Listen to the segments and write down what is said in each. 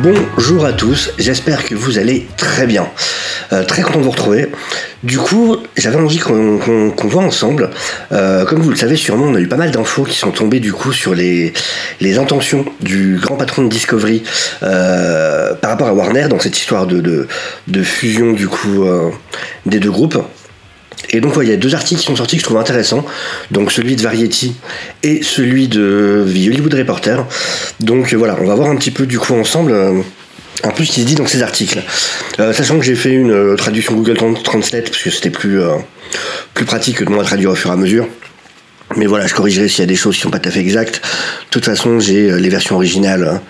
Bonjour à tous, j'espère que vous allez très bien. Très content de vous retrouver. Du coup, j'avais envie qu'on voit ensemble. Comme vous le savez sûrement, on a eu pas mal d'infos qui sont tombées du coup sur les intentions du grand patron de Discovery par rapport à Warner dans cette histoire de fusion du coup des deux groupes. Et donc il y a deux articles qui sont sortis que je trouve intéressants, donc celui de Variety et celui de The Hollywood Reporter. Donc voilà, on va voir un petit peu du coup ensemble un peu ce qui se dit dans ces articles. Sachant que j'ai fait une traduction Google Translate parce que c'était plus pratique que de moi traduire au fur et à mesure. Mais voilà, je corrigerai s'il y a des choses qui sont pas tout à fait exactes. De toute façon, j'ai les versions originales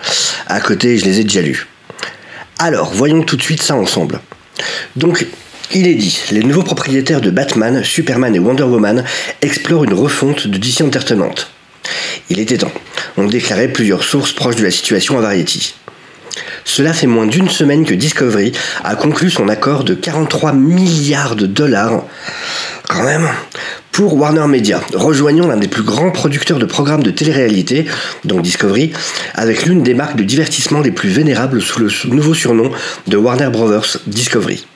à côté et je les ai déjà lues. Alors, voyons tout de suite ça ensemble. Donc, il est dit, les nouveaux propriétaires de Batman, Superman et Wonder Woman explorent une refonte de DC Entertainment. Il était temps, ont déclaré plusieurs sources proches de la situation à Variety. Cela fait moins d'une semaine que Discovery a conclu son accord de 43 milliards de dollars, quand même, pour Warner Media, rejoignant l'un des plus grands producteurs de programmes de télé-réalité, donc Discovery, avec l'une des marques de divertissement les plus vénérables sous le nouveau surnom de Warner Bros. Discovery.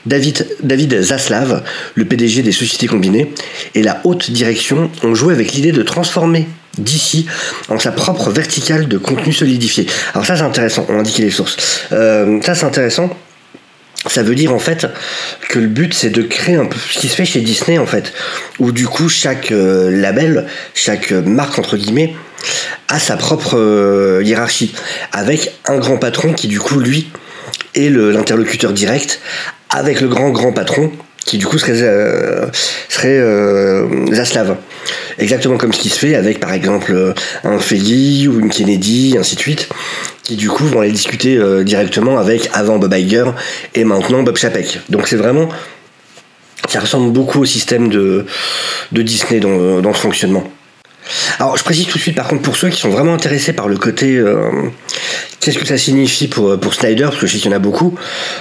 David Zaslav, le PDG des sociétés combinées, et la haute direction ont joué avec l'idée de transformer DC en sa propre verticale de contenu solidifié. Alors ça c'est intéressant, on a indiqué les sources. Ça c'est intéressant. Ça veut dire en fait que le but c'est de créer un peu ce qui se fait chez Disney en fait, où du coup chaque label, chaque marque entre guillemets a sa propre hiérarchie, avec un grand patron qui du coup lui est l'interlocuteur direct avec le grand patron qui du coup serait Zaslav. Exactement comme ce qui se fait avec par exemple un Feige ou une Kennedy, ainsi de suite, qui du coup vont aller discuter directement avec avant Bob Iger et maintenant Bob Chapek. Donc c'est vraiment, ça ressemble beaucoup au système de Disney dans ce fonctionnement. Alors je précise tout de suite par contre pour ceux qui sont vraiment intéressés par le côté qu'est-ce que ça signifie pour Snyder, parce que je sais qu'il y en a beaucoup,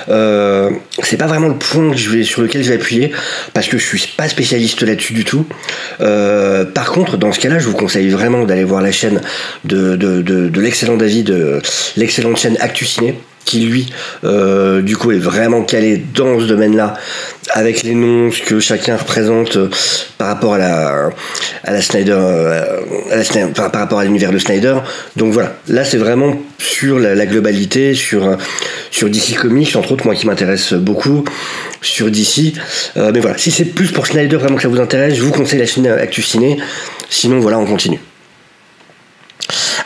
c'est pas vraiment le point sur lequel je vais appuyer parce que je suis pas spécialiste là-dessus du tout. Par contre dans ce cas-là je vous conseille vraiment d'aller voir la chaîne de l'excellent David, l'excellente chaîne Actu Ciné, qui lui du coup est vraiment calé dans ce domaine-là, avec les noms, ce que chacun représente par rapport à la Snyder, par rapport à l'univers de Snyder. Donc voilà, là c'est vraiment sur la globalité, sur DC Comics entre autres, moi qui m'intéresse beaucoup sur DC. Mais voilà, si c'est plus pour Snyder vraiment que ça vous intéresse, je vous conseille la chaîne Actu Ciné. Sinon voilà, on continue.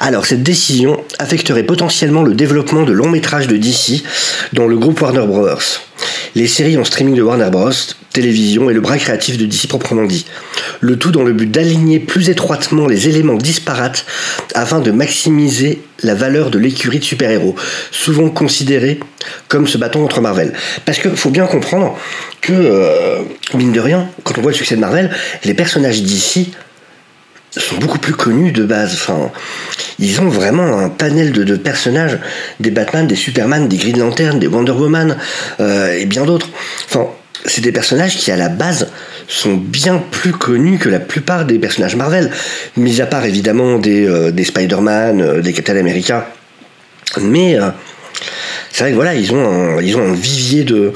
Alors, cette décision affecterait potentiellement le développement de longs métrages de DC dans le groupe Warner Bros. Les séries en streaming de Warner Bros, télévision et le bras créatif de DC proprement dit. Le tout dans le but d'aligner plus étroitement les éléments disparates afin de maximiser la valeur de l'écurie de super-héros, souvent considérée comme se battant contre Marvel. Parce qu'il faut bien comprendre que, mine de rien, quand on voit le succès de Marvel, les personnages DC sont beaucoup plus connus de base. Enfin, ils ont vraiment un panel de personnages, des Batman, des Superman, des Green Lantern, des Wonder Woman et bien d'autres. Enfin, c'est des personnages qui à la base sont bien plus connus que la plupart des personnages Marvel, mis à part évidemment des Spider-Man, des Captain America. Mais c'est vrai que voilà, ils ont un vivier de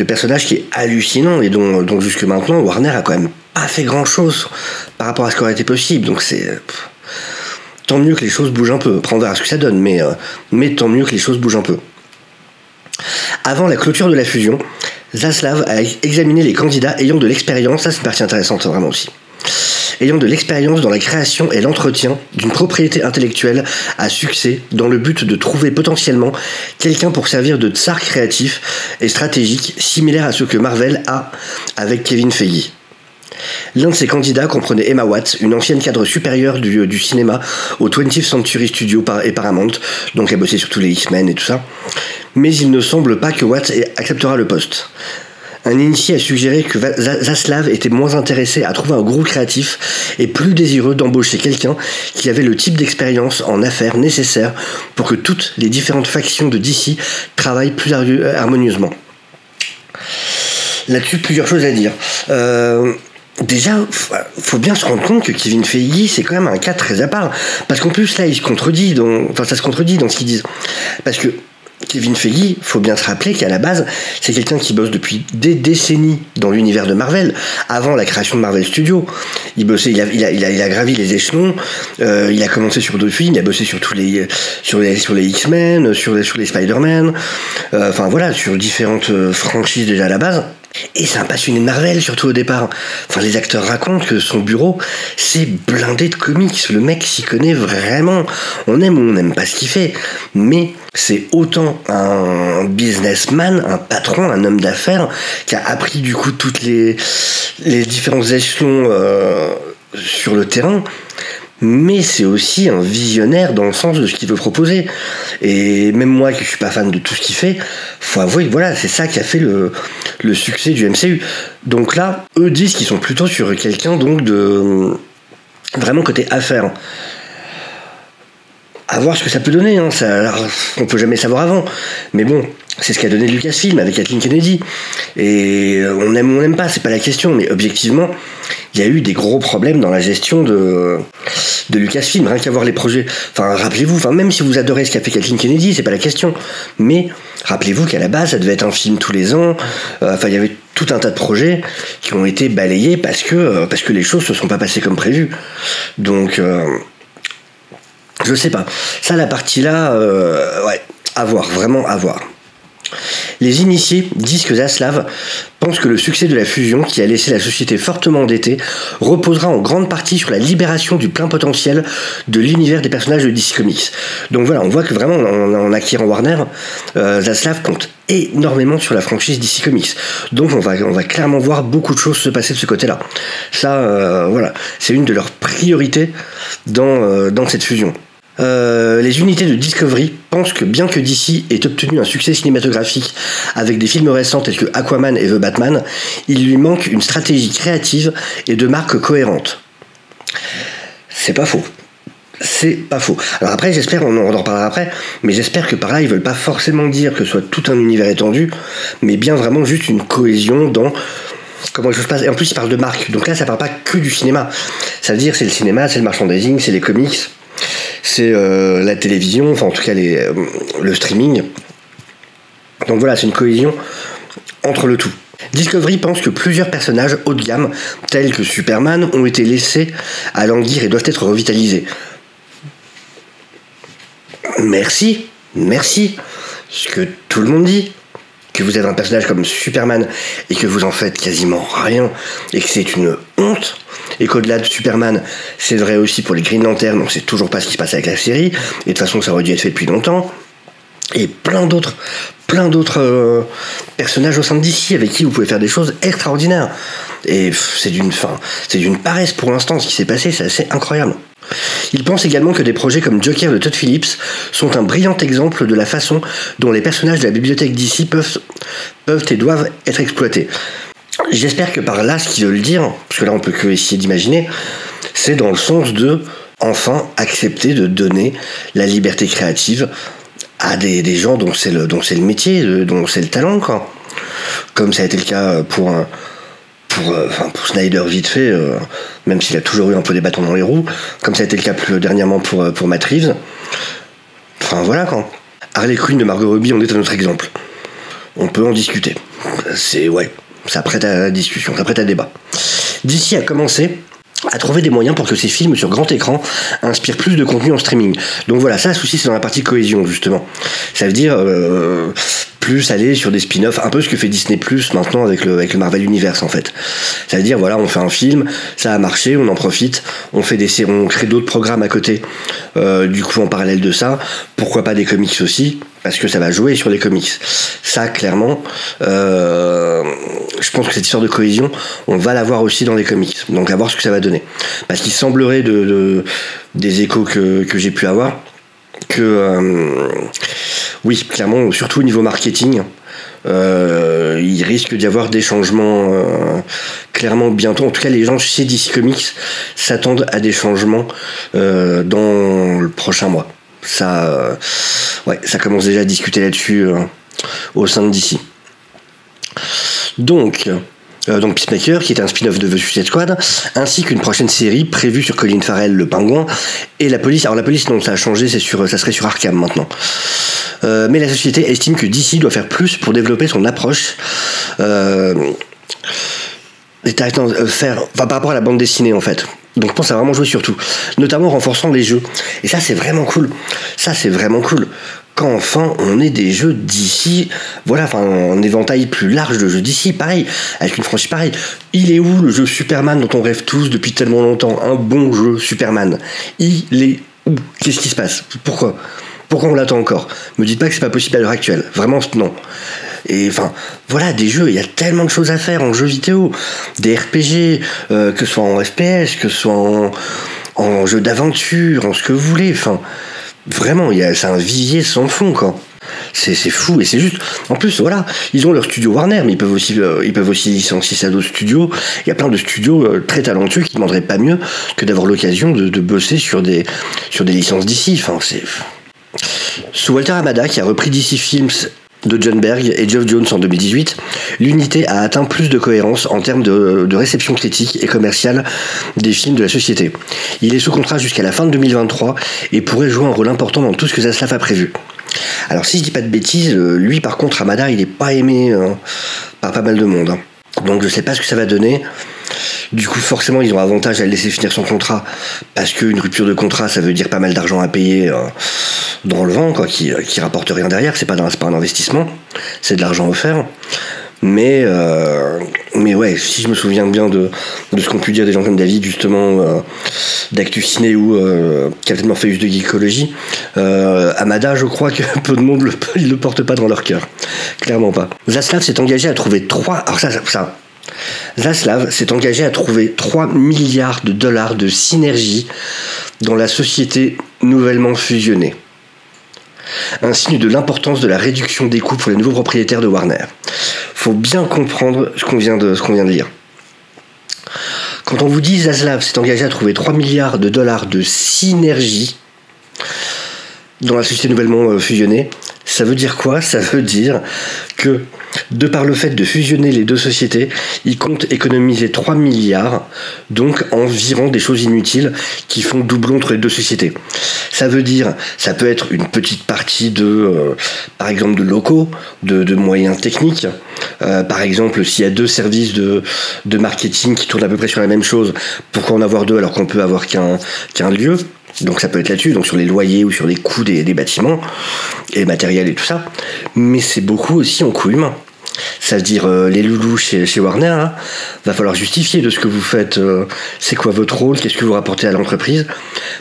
personnages qui est hallucinant et dont jusque maintenant Warner a quand même pas fait grand chose par rapport à ce qui aurait été possible. Donc c'est tant mieux que les choses bougent un peu. Après on verra ce que ça donne, mais tant mieux que les choses bougent un peu. Avant la clôture de la fusion, Zaslav a examiné les candidats ayant de l'expérience, ça c'est une partie intéressante vraiment aussi, ayant de l'expérience dans la création et l'entretien d'une propriété intellectuelle à succès dans le but de trouver potentiellement quelqu'un pour servir de tsar créatif et stratégique similaire à ce que Marvel a avec Kevin Feige. L'un de ces candidats comprenait Emma Watts, une ancienne cadre supérieure du cinéma au 20th Century Studios et Paramount, donc elle bossait sur tous les X-Men et tout ça. Mais il ne semble pas que Watts acceptera le poste. Un initié a suggéré que Zaslav était moins intéressé à trouver un groupe créatif et plus désireux d'embaucher quelqu'un qui avait le type d'expérience en affaires nécessaire pour que toutes les différentes factions de DC travaillent plus harmonieusement. Là-dessus, plusieurs choses à dire. déjà, faut bien se rendre compte que Kevin Feige, c'est quand même un cas très à part. Parce qu'en plus, là, il se contredit ça se contredit dans ce qu'ils disent. Parce que Kevin Feige, faut bien se rappeler qu'à la base, c'est quelqu'un qui bosse depuis des décennies dans l'univers de Marvel, avant la création de Marvel Studios. Il bossait, il a gravi les échelons, il a commencé sur d'autres films, il a bossé sur sur les X-Men, sur les Spider-Man, enfin voilà, sur différentes franchises déjà à la base. Et c'est un passionné de Marvel, surtout au départ. Enfin, les acteurs racontent que son bureau, c'est blindé de comics. Le mec s'y connaît vraiment. On aime ou on n'aime pas ce qu'il fait. Mais c'est autant un businessman, un patron, un homme d'affaires, qui a appris du coup toutes les différents échelons sur le terrain. Mais c'est aussi un visionnaire dans le sens de ce qu'il veut proposer. Et même moi, qui suis pas fan de tout ce qu'il fait, faut avouer que voilà, c'est ça qui a fait le succès du MCU. Donc là, eux disent qu'ils sont plutôt sur quelqu'un donc de vraiment côté affaires. À voir ce que ça peut donner, hein. On peut jamais savoir avant. Mais bon, c'est ce qu'a donné Lucasfilm avec Kathleen Kennedy. Et on aime ou on n'aime pas, c'est pas la question. Mais objectivement, il y a eu des gros problèmes dans la gestion de Lucasfilm, rien qu'à voir les projets. Enfin, rappelez-vous, même si vous adorez ce qu'a fait Kathleen Kennedy, c'est pas la question. Mais rappelez-vous qu'à la base, ça devait être un film tous les ans. Il y avait tout un tas de projets qui ont été balayés parce que les choses se sont pas passées comme prévu. Donc, je sais pas. Ça, la partie là, ouais, à voir, vraiment à voir. Les initiés disent que Zaslav pense que le succès de la fusion, qui a laissé la société fortement endettée, reposera en grande partie sur la libération du plein potentiel de l'univers des personnages de DC Comics. Donc voilà, on voit que vraiment, en acquérant Warner, Zaslav compte énormément sur la franchise DC Comics. Donc on va clairement voir beaucoup de choses se passer de ce côté-là. Ça, voilà, c'est une de leurs priorités dans cette fusion. Les unités de Discovery pensent que bien que DC ait obtenu un succès cinématographique avec des films récents tels que Aquaman et The Batman, il lui manque une stratégie créative et de marque cohérente. C'est pas faux. C'est pas faux. Alors après, j'espère, on en reparlera après, mais j'espère que par là, ils veulent pas forcément dire que ce soit tout un univers étendu, mais bien vraiment juste une cohésion dans comment les choses passent. Et en plus, ils parlent de marque, donc là, ça parle pas que du cinéma. Ça veut dire c'est le cinéma, c'est le merchandising, c'est les comics, c'est la télévision, enfin en tout cas le streaming. Donc voilà, c'est une cohésion entre le tout. Discovery pense que plusieurs personnages haut de gamme, tels que Superman, ont été laissés à languir et doivent être revitalisés. Merci. Ce que tout le monde dit. Que vous avez un personnage comme Superman et que vous en faites quasiment rien et que c'est une honte, et qu'au-delà de Superman, c'est vrai aussi pour les Green Lantern, on sait toujours pas ce qui se passe avec la série, et de toute façon ça aurait dû être fait depuis longtemps, et plein d'autres personnages au sein de DC avec qui vous pouvez faire des choses extraordinaires. Et c'est d'une paresse pour l'instant ce qui s'est passé, c'est assez incroyable. Il pense également que des projets comme Joker de Todd Phillips sont un brillant exemple de la façon dont les personnages de la bibliothèque DC peuvent et doivent être exploités. J'espère que par là, ce qu'ils veulent dire, parce que là on peut que essayer d'imaginer, c'est dans le sens de enfin accepter de donner la liberté créative à des gens dont c'est le métier, dont c'est le talent, quoi. Comme ça a été le cas pour Snyder vite fait, même s'il a toujours eu un peu des bâtons dans les roues, comme ça a été le cas plus dernièrement pour Matt Reeves. Enfin voilà, quoi. Harley Quinn de Margot Robbie en est un autre exemple. On peut en discuter. Ça prête à discussion, ça prête à débat. DC a commencé à trouver des moyens pour que ces films sur grand écran inspirent plus de contenu en streaming. Donc voilà, ça, le souci, c'est dans la partie cohésion, justement. Ça veut dire plus aller sur des spin-offs, un peu ce que fait Disney Plus maintenant avec le Marvel Universe, en fait. Ça veut dire, voilà, on fait un film, ça a marché, on en profite, on crée d'autres programmes à côté, du coup, en parallèle de ça. Pourquoi pas des comics aussi, parce que ça va jouer sur les comics. Ça, clairement, je pense que cette histoire de cohésion, on va l'avoir aussi dans les comics. Donc, à voir ce que ça va donner. Parce qu'il semblerait des échos que j'ai pu avoir, que oui, clairement, surtout au niveau marketing, il risque d'y avoir des changements clairement bientôt. En tout cas, les gens chez DC Comics s'attendent à des changements dans le prochain mois. Ça commence déjà à discuter là-dessus au sein de DC. Donc, donc Peacemaker, qui est un spin-off de The Suicide Squad, ainsi qu'une prochaine série prévue sur Colin Farrell, le Pingouin, et la police. Alors la police, non, ça a changé, ça serait sur Arkham maintenant. Mais la société estime que DC doit faire plus pour développer son approche par rapport à la bande dessinée en fait. Donc je pense à vraiment jouer sur tout, notamment en renforçant les jeux. Et ça c'est vraiment cool. Quand enfin on ait des jeux d'ici, voilà, enfin un éventail plus large de jeux d'ici, pareil, avec une franchise pareille. Il est où le jeu Superman dont on rêve tous depuis tellement longtemps? Un bon jeu Superman. Il est où? Qu'est-ce qui se passe? Pourquoi on l'attend encore? Me dites pas que c'est pas possible à l'heure actuelle. Vraiment, non. Et enfin, voilà, des jeux, il y a tellement de choses à faire en jeux vidéo, des RPG, que ce soit en FPS, que ce soit en jeu d'aventure, en ce que vous voulez, enfin... Vraiment, c'est un vivier sans fond, quoi. C'est fou, et c'est juste... En plus, voilà, ils ont leur studio Warner, mais ils peuvent aussi licencier ça d'autres studios. Il y a plein de studios très talentueux qui ne demanderaient pas mieux que d'avoir l'occasion de bosser sur des licences d'ici. Enfin, c'est... Sous Walter Hamada, qui a repris DC Films de John Berg et Geoff Jones en 2018, l'unité a atteint plus de cohérence en termes de réception critique et commerciale des films de la société. Il est sous contrat jusqu'à la fin de 2023 et pourrait jouer un rôle important dans tout ce que Zaslav a prévu. Alors si je dis pas de bêtises, lui par contre Hamada il est pas aimé par pas mal de monde. Donc je sais pas ce que ça va donner. Du coup forcément ils ont avantage à le laisser finir son contrat, parce qu'une rupture de contrat ça veut dire pas mal d'argent à payer dans le vent, quoi, qui rapporte rien derrière. C'est pas un investissement, c'est de l'argent offert. Mais ouais, si je me souviens bien de ce qu'ont pu dire des gens comme David justement d'Actu Ciné ou Captain Morpheus de Geekology, Hamada, je crois que peu de monde le porte pas dans leur cœur, clairement pas. Zaslav s'est engagé à trouver Zaslav s'est engagé à trouver 3 milliards de dollars de synergie dans la société nouvellement fusionnée. Un signe de l'importance de la réduction des coûts pour les nouveaux propriétaires de Warner. Faut bien comprendre ce qu'on vient de lire. Quand on vous dit Zaslav s'est engagé à trouver 3 milliards de dollars de synergie dans la société nouvellement fusionnée, ça veut dire quoi? Ça veut dire que, de par le fait de fusionner les deux sociétés, ils comptent économiser 3 milliards, donc environ des choses inutiles qui font doublon entre les deux sociétés. Ça veut dire, ça peut être une petite partie par exemple, de locaux, de moyens techniques. Par exemple, s'il y a deux services de marketing qui tournent à peu près sur la même chose, pourquoi en avoir deux alors qu'on peut avoir qu'un lieu? Donc ça peut être là-dessus, donc sur les loyers ou sur les coûts des bâtiments et matériel et tout ça. Mais c'est beaucoup aussi en coût humain. Ça veut dire les loulous chez Warner, là, va falloir justifier de ce que vous faites. C'est quoi votre rôle? Qu'est-ce que vous rapportez à l'entreprise?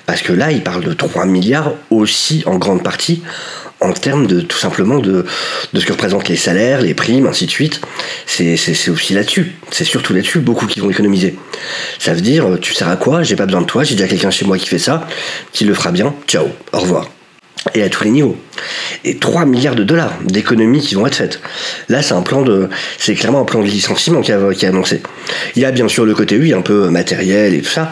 Parce que là, il parle de 3 milliards aussi en grande partie en termes de tout simplement de ce que représentent les salaires, les primes, ainsi de suite. C'est aussi là-dessus. C'est surtout là-dessus, beaucoup qui vont économiser. Ça veut dire, tu sers à quoi? J'ai pas besoin de toi, j'ai déjà quelqu'un chez moi qui fait ça, qui le fera bien, ciao, au revoir. Et à tous les niveaux. Et 3 milliards de dollars d'économies qui vont être faites. Là, c'est clairement un plan de licenciement qui est annoncé. Il y a bien sûr le côté, oui, un peu matériel et tout ça.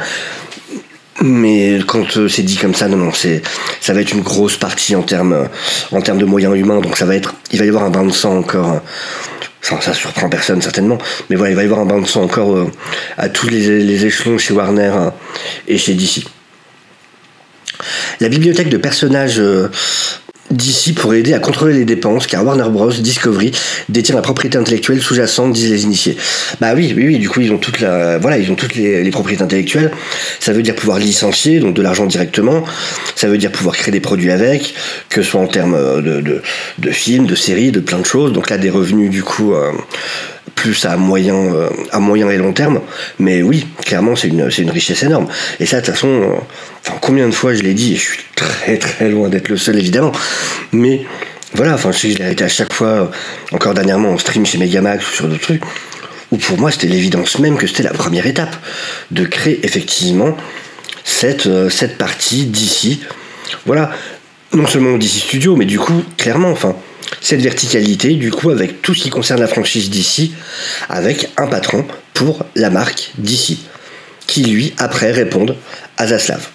Mais quand c'est dit comme ça, non, ça va être une grosse partie en termes de moyens humains. Donc il va y avoir un bain de sang encore. Enfin, ça surprend personne certainement, mais voilà, il va y avoir un bain de sang encore à tous les échelons chez Warner et chez DC. La bibliothèque de personnages d'ici pourrait aider à contrôler les dépenses, car Warner Bros. Discovery détient la propriété intellectuelle sous-jacente, disent les initiés. Bah oui, du coup ils ont toutes les propriétés intellectuelles. Ça veut dire pouvoir licencier, donc de l'argent directement. Ça veut dire pouvoir créer des produits avec, que ce soit en termes de films, de séries, de plein de choses. Donc là des revenus du coup plus à moyen et long terme. Mais oui, clairement c'est une richesse énorme. Et ça de toute façon, combien de fois je l'ai dit, et je suis très très loin d'être le seul évidemment, mais voilà, je sais que je l'ai arrêté à chaque fois, encore dernièrement en stream chez Megamax ou sur d'autres trucs, où pour moi c'était l'évidence même que c'était la première étape, de créer effectivement cette partie d'ici, voilà, non seulement DC Studio, mais du coup, clairement, cette verticalité, du coup, avec tout ce qui concerne la franchise d'ici, avec un patron pour la marque d'ici, qui lui, après, répondent à Zaslav.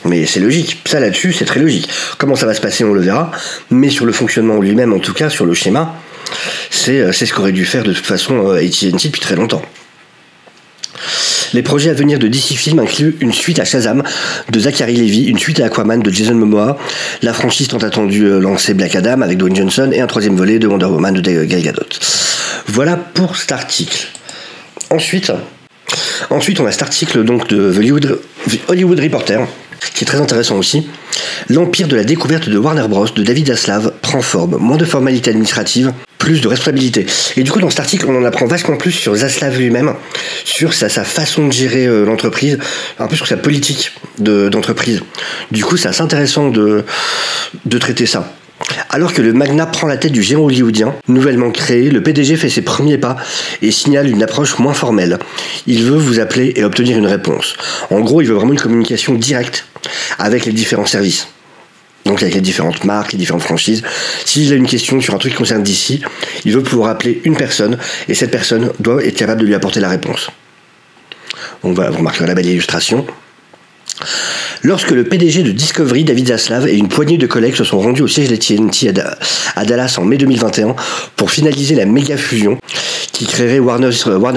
Mais c'est logique, ça là-dessus, c'est très logique. Comment ça va se passer, on le verra, mais sur le fonctionnement lui-même, en tout cas, sur le schéma, C'est ce qu'aurait dû faire de toute façon AT&T depuis très longtemps. Les projets à venir de DC Films incluent une suite à Shazam de Zachary Levi, une suite à Aquaman de Jason Momoa, la franchise tant attendue lancée Black Adam avec Dwayne Johnson et un troisième volet de Wonder Woman de Gal Gadot. Voilà pour cet article. Ensuite, on a cet article donc de The Hollywood Reporter, qui est très intéressant aussi. L'empire de la découverte de Warner Bros. De David Zaslav prend forme. Moins de formalités administratives, plus de responsabilités. Et du coup, dans cet article, on en apprend vachement plus sur Zaslav lui-même, sur sa façon de gérer l'entreprise, un peu sur sa politique d'entreprise. Du coup, c'est assez intéressant de traiter ça. Alors que le magnat prend la tête du géant hollywoodien, nouvellement créé, le PDG fait ses premiers pas et signale une approche moins formelle. Il veut vous appeler et obtenir une réponse. En gros, il veut vraiment une communication directe avec les différents services. Donc avec les différentes marques, les différentes franchises. S'il a une question sur un truc qui concerne DC, il veut pouvoir appeler une personne et cette personne doit être capable de lui apporter la réponse. Vous remarquerez la belle illustration. Lorsque le PDG de Discovery, David Zaslav, et une poignée de collègues se sont rendus au siège d'AT&T à Dallas en mai 2021 pour finaliser la méga fusion qui créerait Warner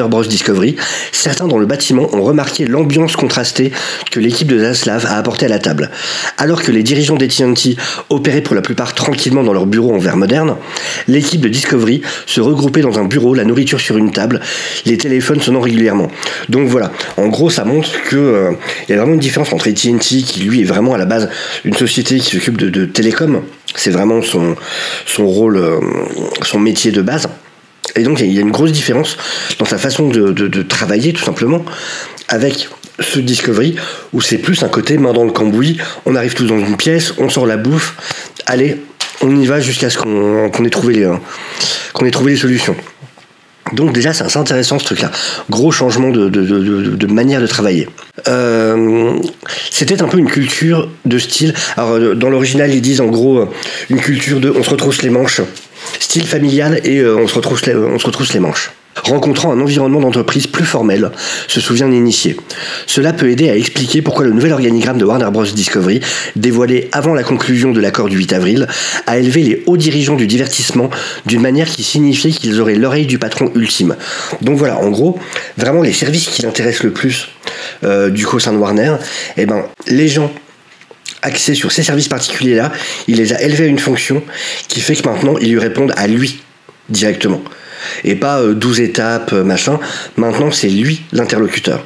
Bros. Discovery, certains dans le bâtiment ont remarqué l'ambiance contrastée que l'équipe de Zaslav a apportée à la table. Alors que les dirigeants d'AT&T opéraient pour la plupart tranquillement dans leur bureau en verre moderne, l'équipe de Discovery se regroupait dans un bureau, la nourriture sur une table, les téléphones sonnant régulièrement. Donc voilà, en gros ça montre que y a vraiment une différence entre AT&T, qui lui est vraiment à la base une société qui s'occupe de télécom, c'est vraiment son rôle, son métier de base. Et donc il y a une grosse différence dans sa façon de travailler tout simplement avec ce Discovery où c'est plus un côté main dans le cambouis, on arrive tous dans une pièce, on sort la bouffe, allez, on y va jusqu'à ce qu'on ait trouvé les solutions. Donc déjà c'est assez intéressant ce truc là, gros changement de manière de travailler. C'était un peu une culture de style, alors dans l'original ils disent en gros une culture de on se retrousse les manches, style familial et on se retrousse les manches. Rencontrant un environnement d'entreprise plus formel, se souvient l'initié. Cela peut aider à expliquer pourquoi le nouvel organigramme de Warner Bros. Discovery, dévoilé avant la conclusion de l'accord du 8 avril, a élevé les hauts dirigeants du divertissement d'une manière qui signifiait qu'ils auraient l'oreille du patron ultime. Donc voilà, en gros, vraiment les services qui l'intéressent le plus du coup au sein de Warner, les gens axés sur ces services particuliers-là, il les a élevés à une fonction qui fait que maintenant ils lui répondent à lui directement. Et pas 12 étapes, machin. Maintenant, c'est lui l'interlocuteur.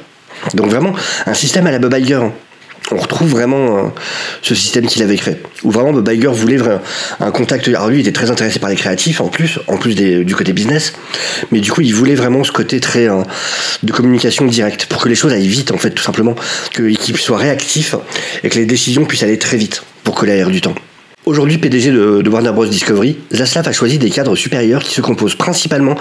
Donc vraiment, un système à la Bob Iger. On retrouve vraiment ce système qu'il avait créé. Où vraiment Bob Iger voulait un contact. Alors lui, il était très intéressé par les créatifs, en plus du côté business. Mais du coup, il voulait vraiment ce côté très de communication directe. Pour que les choses aillent vite, en fait, tout simplement. Qu'il soit réactif et que les décisions puissent aller très vite. Pour coller à l'air du temps. Aujourd'hui PDG de Warner Bros. Discovery, Zaslav a choisi des cadres supérieurs qui se composent principalement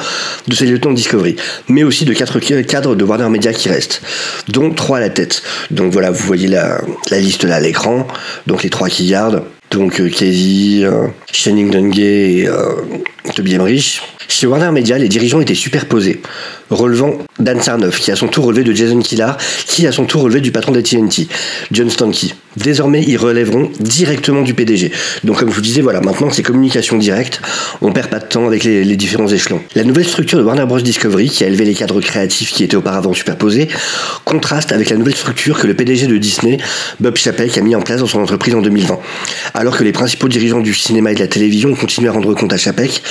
de ses lieutenants de Discovery, mais aussi de 4 cadres de Warner Media qui restent, dont 3 à la tête. Donc voilà, vous voyez la liste là à l'écran, donc les 3 qui gardent, donc Casey, Channing Dungay et Toby Emmerich. Chez Warner Media, les dirigeants étaient superposés, relevant Dan Sarnoff, qui a son tour relevé de Jason Kilar, qui a son tour relevé du patron d'AT&T, John Stankey. Désormais, ils relèveront directement du PDG. Donc comme je vous disais, voilà, maintenant c'est communication directe, on perd pas de temps avec les différents échelons. La nouvelle structure de Warner Bros. Discovery, qui a élevé les cadres créatifs qui étaient auparavant superposés, contraste avec la nouvelle structure que le PDG de Disney, Bob Chapek, a mis en place dans son entreprise en 2020. Alors que les principaux dirigeants du cinéma et de la télévision ont continué à rendre compte à Chapek,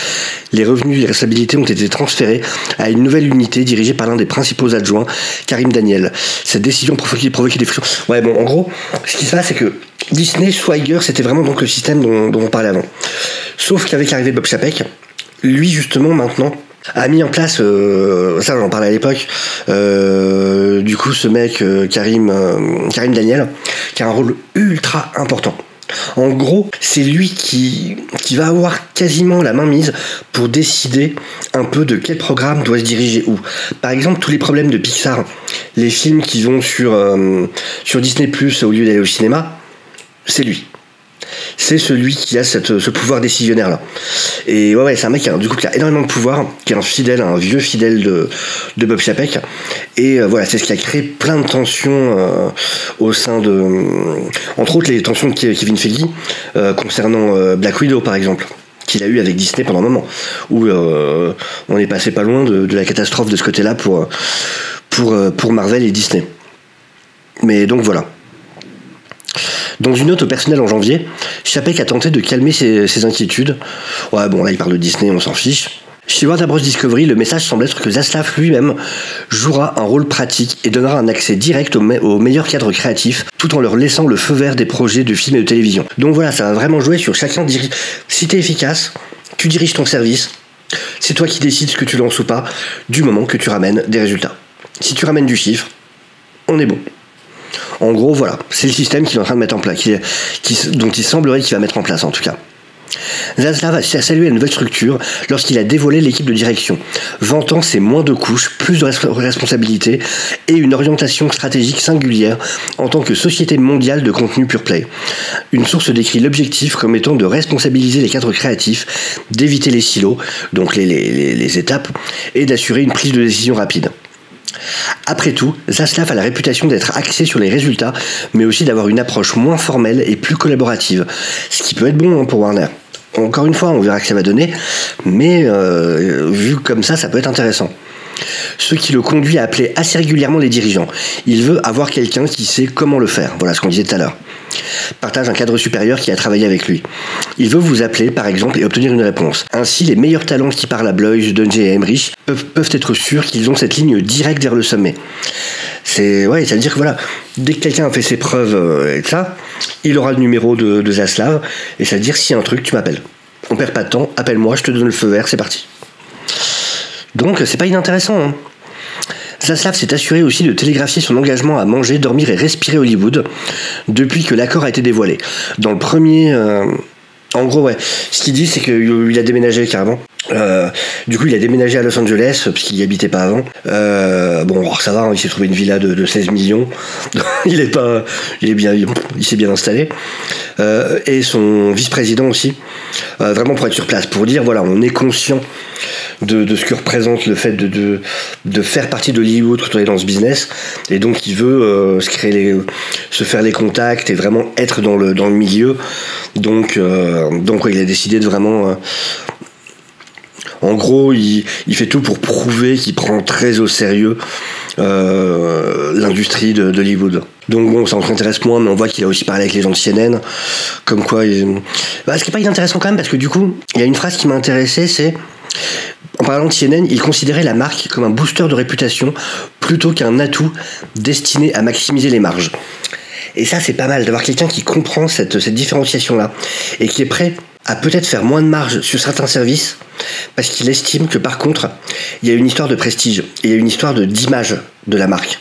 les revenus et les responsabilités ont été transférés à une nouvelle unité dirigée par l'un des principaux adjoints, Karim Daniel. Cette décision provoquait des frictions. Ouais, bon, en gros, ce qui se passe, c'est que Disney, Swigger, c'était vraiment donc le système dont on parlait avant. Sauf qu'avec l'arrivée de Bob Chapek, lui, justement, maintenant, a mis en place, ça j'en parlais à l'époque, du coup, ce mec, Karim Daniel, qui a un rôle ultra important. En gros, c'est lui qui va avoir quasiment la main mise pour décider un peu de quel programme doit se diriger où. Par exemple, tous les problèmes de Pixar, les films qui vont sur Disney+, au lieu d'aller au cinéma, c'est lui. C'est celui qui a ce pouvoir décisionnaire là. Et ouais, c'est un mec qui a énormément de pouvoir, qui est un vieux fidèle de Bob Chapek. Et voilà, c'est ce qui a créé plein de tensions au sein entre autres les tensions de Kevin Feige concernant Black Widow par exemple, qu'il a eu avec Disney pendant un moment, où on est passé pas loin de la catastrophe de ce côté-là pour Marvel et Disney. Mais donc voilà. Dans une note au personnel en janvier, Chapek a tenté de calmer ses inquiétudes. Ouais, bon, là il parle de Disney, on s'en fiche. Chez Warner Bros. Discovery, le message semble être que Zaslav lui-même jouera un rôle pratique et donnera un accès direct aux meilleurs cadres créatifs, tout en leur laissant le feu vert des projets de films et de télévision. Donc voilà, ça va vraiment jouer sur chacun. Si t'es efficace, tu diriges ton service, c'est toi qui décides ce que tu lances ou pas, du moment que tu ramènes des résultats. Si tu ramènes du chiffre, on est bon. En gros, voilà, c'est le système qu'il est en train de mettre en place, dont il semblerait qu'il va mettre en place en tout cas. Zaslav a salué la nouvelle structure lorsqu'il a dévoilé l'équipe de direction, vantant ses moins de couches, plus de responsabilités et une orientation stratégique singulière en tant que société mondiale de contenu pure play. Une source décrit l'objectif comme étant de responsabiliser les cadres créatifs, d'éviter les silos, donc les étapes, et d'assurer une prise de décision rapide. Après tout, Zaslav a la réputation d'être axé sur les résultats, mais aussi d'avoir une approche moins formelle et plus collaborative, ce qui peut être bon pour Warner. Encore une fois, on verra que ça va donner, mais vu comme ça peut être intéressant. Ce qui le conduit à appeler assez régulièrement les dirigeants. Il veut avoir quelqu'un qui sait comment le faire, voilà ce qu'on disait tout à l'heure. Partage un cadre supérieur qui a travaillé avec lui. Il veut vous appeler, par exemple, et obtenir une réponse. Ainsi, les meilleurs talents qui parlent à Bloys, Dungy et Emmerich peuvent être sûrs qu'ils ont cette ligne directe vers le sommet. C'est-à-dire que voilà, dès que quelqu'un a fait ses preuves et ça, il aura le numéro de Zaslav, et c'est-à-dire s'il y a un truc, tu m'appelles. On perd pas de temps, appelle-moi, je te donne le feu vert, c'est parti. Donc c'est pas inintéressant, hein. Zaslav s'est assuré aussi de télégraphier son engagement à manger, dormir et respirer Hollywood depuis que l'accord a été dévoilé. Dans le premier... En gros, ouais, ce qu'il dit, c'est qu'il a déménagé carrément. Du coup, il a déménagé à Los Angeles, puisqu'il n'y habitait pas avant. Bon, alors ça va, hein, il s'est trouvé une villa de 16 millions. Il s'est bien installé. Et son vice-président aussi, vraiment pour être sur place, pour dire, voilà, on est conscient de ce que représente le fait de faire partie de Hollywood quand on est dans ce business, et donc il veut se faire les contacts et vraiment être dans le milieu. Donc ouais, il a décidé de vraiment en gros il fait tout pour prouver qu'il prend très au sérieux l'industrie de Hollywood. Donc bon, ça nous intéresse moins, mais on voit qu'il a aussi parlé avec les gens de CNN, comme quoi ce qui est pas inintéressant quand même, parce que du coup il y a une phrase qui m'a intéressé, c'est en parlant de CNN, il considérait la marque comme un booster de réputation plutôt qu'un atout destiné à maximiser les marges. Et ça, c'est pas mal d'avoir quelqu'un qui comprend cette différenciation-là et qui est prêt à peut-être faire moins de marge sur certains services parce qu'il estime que par contre, il y a une histoire de prestige et il y a une histoire d'image de la marque.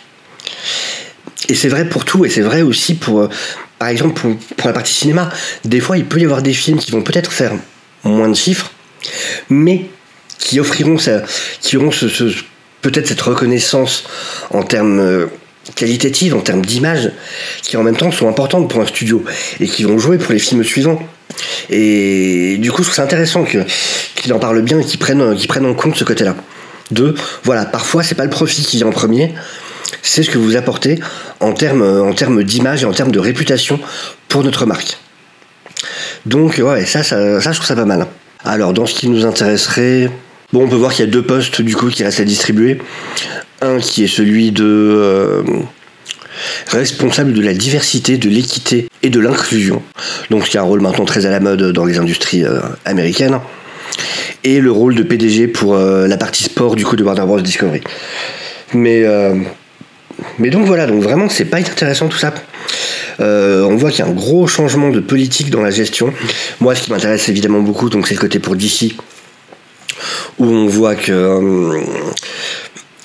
Et c'est vrai pour tout, et c'est vrai aussi pour, par exemple, pour la partie cinéma. Des fois, il peut y avoir des films qui vont peut-être faire moins de chiffres, mais qui auront peut-être cette reconnaissance en termes qualitatifs, en termes d'image, qui en même temps sont importantes pour un studio et qui vont jouer pour les films suivants. Et du coup, je trouve ça intéressant qu'il en parle bien et qu'il prenne en compte ce côté-là. Voilà, parfois c'est pas le profit qui vient en premier, c'est ce que vous apportez en termes d'image et en termes de réputation pour notre marque. Donc ouais, ça je trouve ça pas mal. Alors dans ce qui nous intéresserait, bon, on peut voir qu'il y a 2 postes du coup qui restent à distribuer. Un qui est celui de responsable de la diversité, de l'équité et de l'inclusion. Donc qui a un rôle maintenant très à la mode dans les industries américaines. Et le rôle de PDG pour la partie sport du coup de Warner Bros. Discovery. Mais donc voilà, donc vraiment c'est pas intéressant tout ça. On voit qu'il y a un gros changement de politique dans la gestion. Moi, ce qui m'intéresse évidemment beaucoup, donc c'est le côté pour DC, où on voit que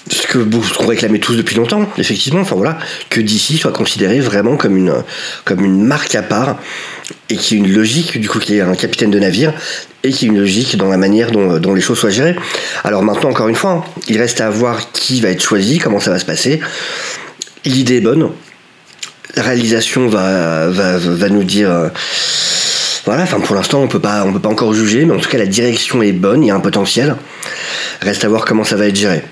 ce qu'on réclamait tous depuis longtemps, effectivement, enfin voilà, que DC soit considéré vraiment comme une marque à part et qui ait une logique, du coup, qui est un capitaine de navire et qui ait une logique dans la manière dont les choses soient gérées. Alors maintenant, encore une fois, il reste à voir qui va être choisi, comment ça va se passer. L'idée est bonne. La réalisation va nous dire voilà, enfin pour l'instant on peut pas encore juger, mais en tout cas la direction est bonne, il y a un potentiel. Reste à voir comment ça va être géré.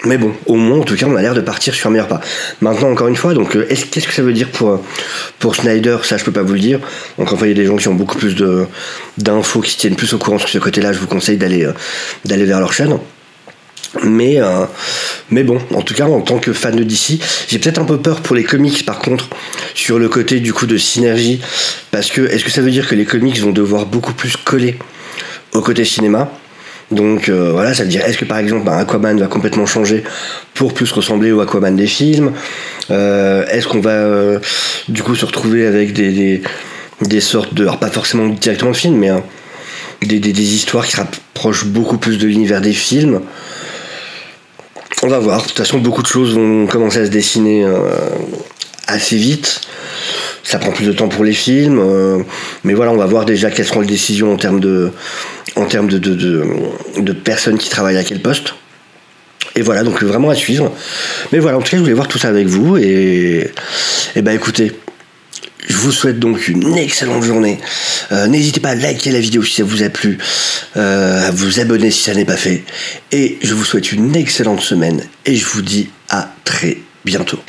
Mais bon, au moins, en tout cas, on a l'air de partir sur un meilleur pas. Maintenant, encore une fois, donc, qu'est-ce que ça veut dire pour Snyder? Ça, je peux pas vous le dire. Donc, enfin, il y a des gens qui ont beaucoup plus d'infos, qui se tiennent plus au courant sur ce côté-là. Je vous conseille d'aller vers leur chaîne. Mais bon, en tout cas, en tant que fan de DC, j'ai peut-être un peu peur pour les comics, par contre, sur le côté, du coup, de synergie. Parce que, est-ce que ça veut dire que les comics vont devoir beaucoup plus coller au côté cinéma? Donc voilà, ça veut dire, est-ce que par exemple Aquaman va complètement changer pour plus ressembler au Aquaman des films? Est-ce qu'on va du coup se retrouver avec des sortes de, alors pas forcément directement de films, mais des histoires qui se rapprochent beaucoup plus de l'univers des films? On va voir. De toute façon, beaucoup de choses vont commencer à se dessiner assez vite. Ça prend plus de temps pour les films, mais voilà, on va voir déjà quelles seront les décisions en termes de personnes qui travaillent à quel poste. Et voilà, donc vraiment à suivre. Mais voilà, en tout cas, je voulais voir tout ça avec vous. Et bah écoutez, je vous souhaite donc une excellente journée. N'hésitez pas à liker la vidéo si ça vous a plu, à vous abonner si ça n'est pas fait. Et je vous souhaite une excellente semaine. Et je vous dis à très bientôt.